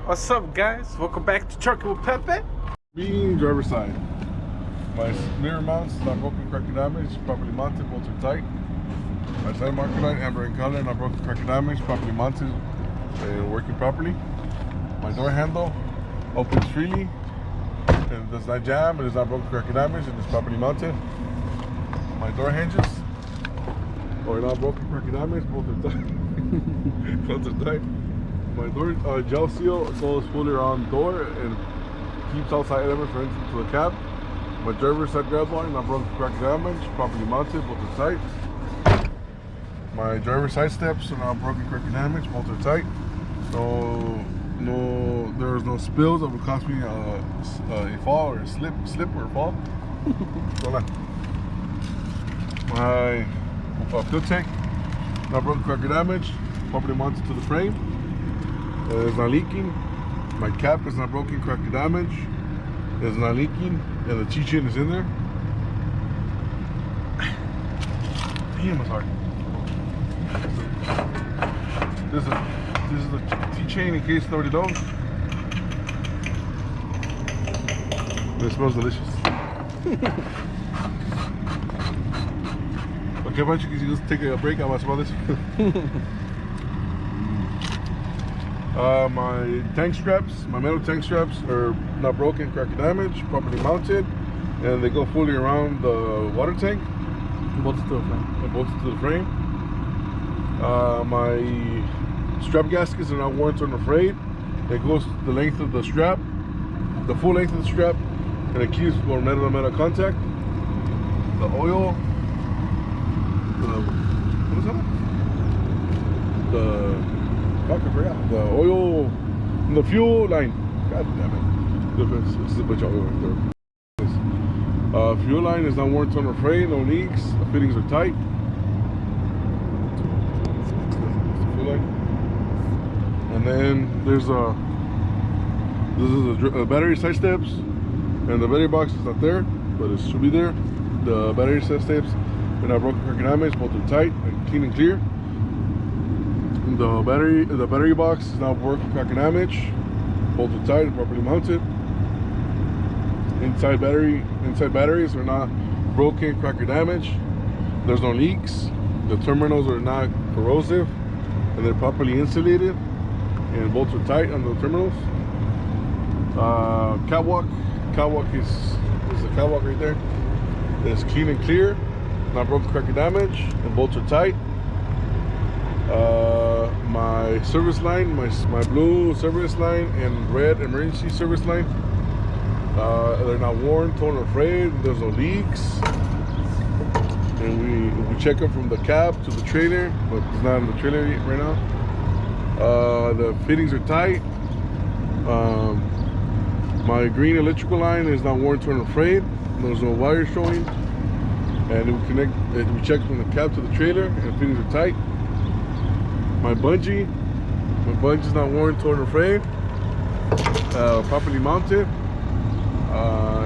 What's up, guys? Welcome back to Trucking with Pepe. Being driver's side. My mirror mounts not broken, cracked, or damaged, properly mounted, bolts are tight. My side marker light, amber in color, not broken, cracked, or damaged, properly mounted and working properly. My door handle opens freely and does not jam, it is not broken, cracked, or damaged, and is properly mounted. My door hinges are not broken, cracked, or damaged, both are tight. Both are tight. My door gel seal goes fully around the door and keeps outside elements for entrance to the cab. My driver's side grab bar, not broken, cracked, damage, properly mounted, both are tight. My driver's side steps are not broken, cracked, damage, both are tight. There's no spills that would cost me a fall or a slip or fall. My fuel tank, not broken, cracked, damage, properly mounted to the frame. It's not leaking. My cap is not broken, cracked, or damaged. It's not leaking, and the T-chain is in there. Damn, it's hard. This is the T-chain, in case nobody knows. It smells delicious. Okay, why don't you just take a break? I want to smell this. My tank straps, my metal tank straps are not broken, cracked, or damaged, properly mounted, and they go fully around the water tank. Bolted to the frame. Bolted to the frame. My strap gaskets are not worn or frayed. It goes the length of the strap, the full length of the strap, and it keeps more metal to metal contact. The oil, what is that? The oil, the fuel line. God damn it. This is a bunch of oil right there. Fuel line is not worn or frayed, no leaks. The fittings are tight. Fuel line. And then there's this is a battery side steps, and the battery box is not there, but it should be there. The battery side steps are not broken, cracked, or damaged, both are tight and clean and clear. The battery box is not broken, cracked, or damaged, both are tight and properly mounted. Inside batteries are not broken, cracked, or damaged. There's no leaks. The terminals are not corrosive, and they're properly insulated, and bolts are tight on the terminals. Catwalk is the catwalk right there. It's clean and clear, not broken, cracked, or damaged, and bolts are tight. My service line, my blue service line and red emergency service line, they're not worn, torn, or frayed. There's no leaks, and we check them from the cab to the trailer, but it's not in the trailer right now. The fittings are tight. My green electrical line is not worn, torn, or frayed. There's no wires showing, and we check from the cab to the trailer, and fittings are tight. My bungee is not worn, torn, or frayed. Properly mounted.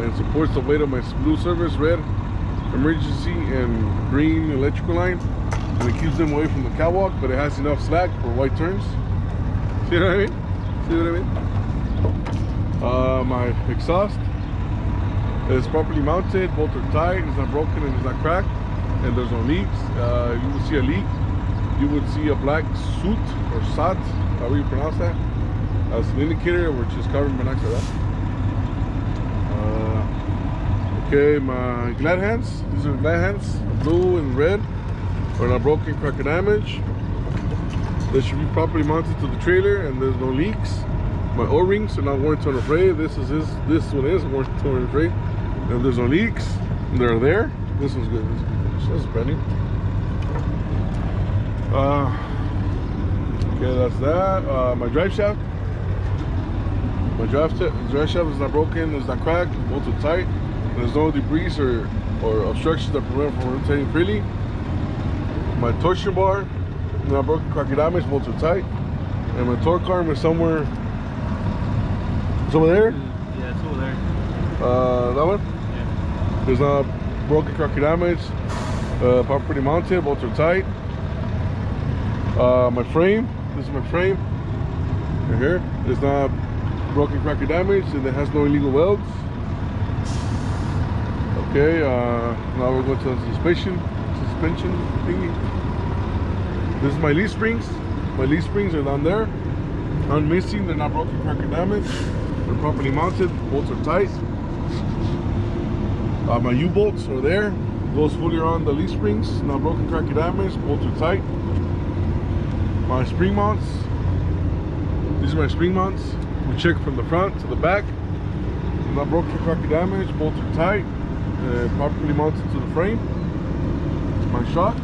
It supports the weight of my blue service, red emergency, and green electrical line, and it keeps them away from the catwalk, but it has enough slack for white turns. See what I mean? My exhaust is properly mounted, both are tight, it's not broken, and it's not cracked, and there's no leaks. You will see a leak. You would see a black soot or sot, however you pronounce that, as an indicator, which is carbon monoxide. Okay, my glad hands. These are glad hands, blue and red, are not broken, cracked, or damaged. They should be properly mounted to the trailer, and there's no leaks. My O-rings are not worn, torn, or frayed. This one is worn, torn, or frayed, and there's no leaks. They're there. This one's good. This is brand new. Okay, that's that. My drive shaft. My drive shaft is not broken, it's not cracked, bolts are tight. There's no debris or obstructions that prevent from rotating freely. My torsion bar is not broken, cracked, or damaged, bolts are tight. And my torque arm is somewhere. It's over there? Yeah, it's over there. That one? Yeah. There's not broken, cracked, damage, properly mounted, bolts are tight. My frame, this is my frame, right here. It's not broken, cracked, damaged, and it has no illegal welds. Okay, now we're going to the suspension thingy. This is my leaf springs. My leaf springs are down there. I'm missing, they're not broken, cracked, damaged. They're properly mounted, bolts are tight. My U-bolts are there. Those fully are on the leaf springs, not broken, cracked, damaged, bolts are tight. My spring mounts, these are my spring mounts. We check from the front to the back. Not broken, cracked, damaged, bolts are tight, properly mounted to the frame. My shock.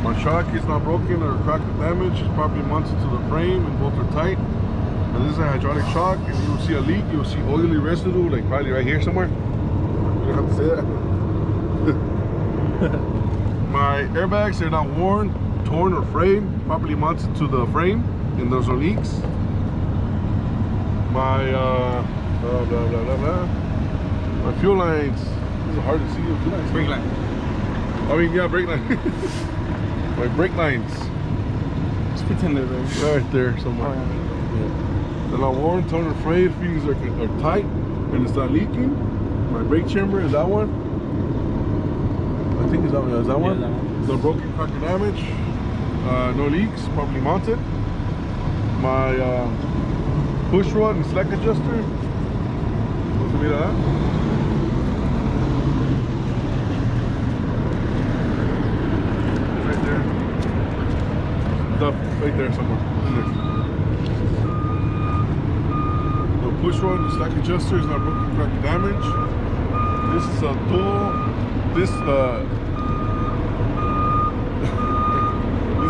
My shock is not broken or cracked or damaged. It's properly mounted to the frame and bolts are tight. And this is a hydraulic shock, and you will see a leak. You will see oily residue, like probably right here somewhere. You don't have to say that. My airbags, they're not worn, torn, or frayed. Properly mounted to the frame, and there's no leaks. My my fuel lines. This is hard to see. Fuel lines. Brake line. I mean, yeah, brake line. My brake lines. Just pretend they're there. Right there somewhere. Oh, yeah. Yeah. They're not worn, torn, or frayed. Fittings are tight, and it's not leaking. My brake chamber is that one. I think is that one. Is that one? That one. No broken, cracked, or damage. No leaks. Properly mounted. My push rod and slack adjuster. What's the meter of that? Right there. It's up right there somewhere. In there. The push rod and slack adjuster is not broken, cracked, or damaged. This is a dual. This is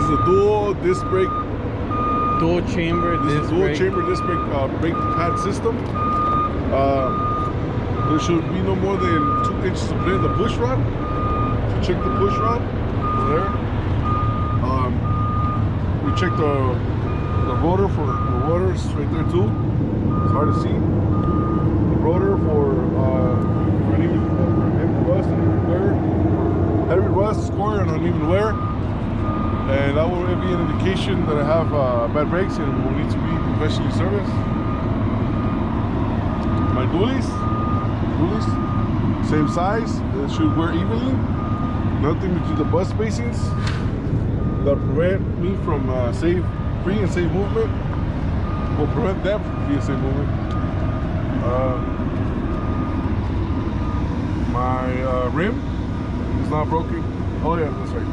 a dual disc brake. Dual chamber This is disc dual brake. chamber disc brake pad system. There should be no more than 2 inches to put in the push rod. So check the push rod over there. We check the rotor for the rotors right there too. It's hard to see. The rotor for uneven heavy rust and wear. Heavy rust, score, and uneven wear. And that will be an indication that I have bad brakes and will need to be professionally serviced. My dualies, same size, it should wear evenly. Nothing between the bus spacings that prevent me from free and safe movement. Will prevent them from free and safe movement. My rim is not broken. Oh yeah, that's right.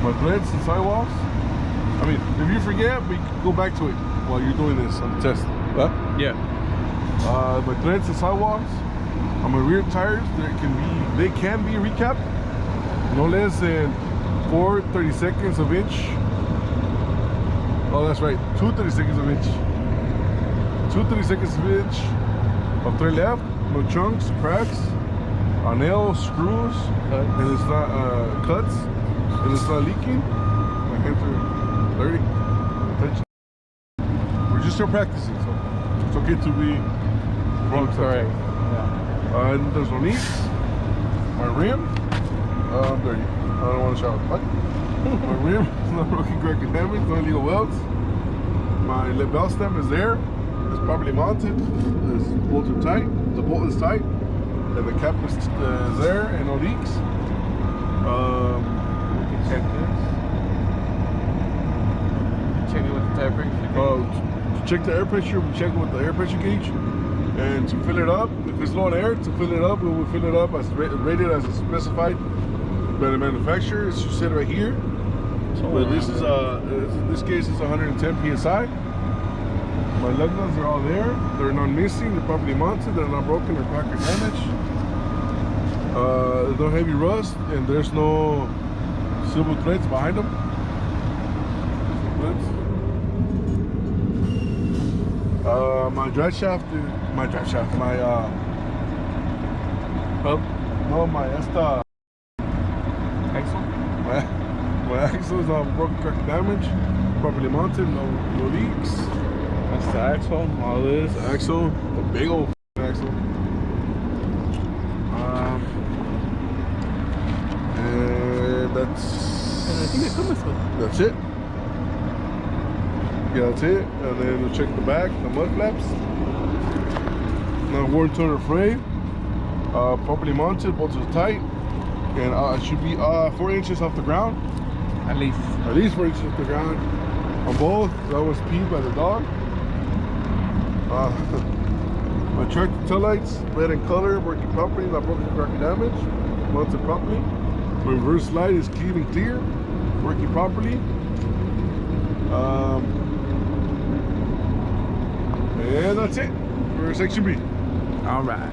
My threads and sidewalls. I mean, if you forget, we can go back to it while you're doing this on the test. Huh? Yeah. My threads and sidewalls. On my rear tires, they can be recapped. No less than 4 32nds of inch. Oh, that's right. 2 32nds of inch. 2 32nds of inch of thread left. No chunks, cracks, nails, screws, and it's not cuts. And it's not leaking. My hands are dirty. Attention. We're just still practicing, so it's okay to be wrong. Correct. Yeah. And there's no leaks. My rim, I'm dirty. I don't want to shower. What? My rim is not broken, cracked, or damaged. No illegal welds. My lip valve stem is there. It's properly mounted. It's bolted tight. The bolt is tight, and the cap is there, and no leaks. Check this. Check it with the tire pressure. To check the air pressure, we check it with the air pressure gauge. And to fill it up, if it's low on air, to fill it up, we will fill it up as rated as specified by the manufacturer. It should sit right here. But this is in this case it's 110 psi. My lug nuts are all there. They're not missing. They're properly mounted. They're not broken or cracked or damaged. There's no heavy rust, and there's no silver threads behind them. My drive shaft, my Axle? my axle is not broken, cracked, damaged, properly mounted, no leaks. That's the axle, all this. The axle, the big old axle. That's it. Yeah, that's it. And then we'll check the back, the mud flaps. Now worn toner frame. Properly mounted, bolts are tight. And it should be 4 inches off the ground. At least. At least 4 inches off the ground. On both. That was peed by the dog. My tractor tail lights, red in color, working properly, not broken, cracked, damage. Mounted properly. My reverse light is clean and clear, working properly. And that's it for section B. All right.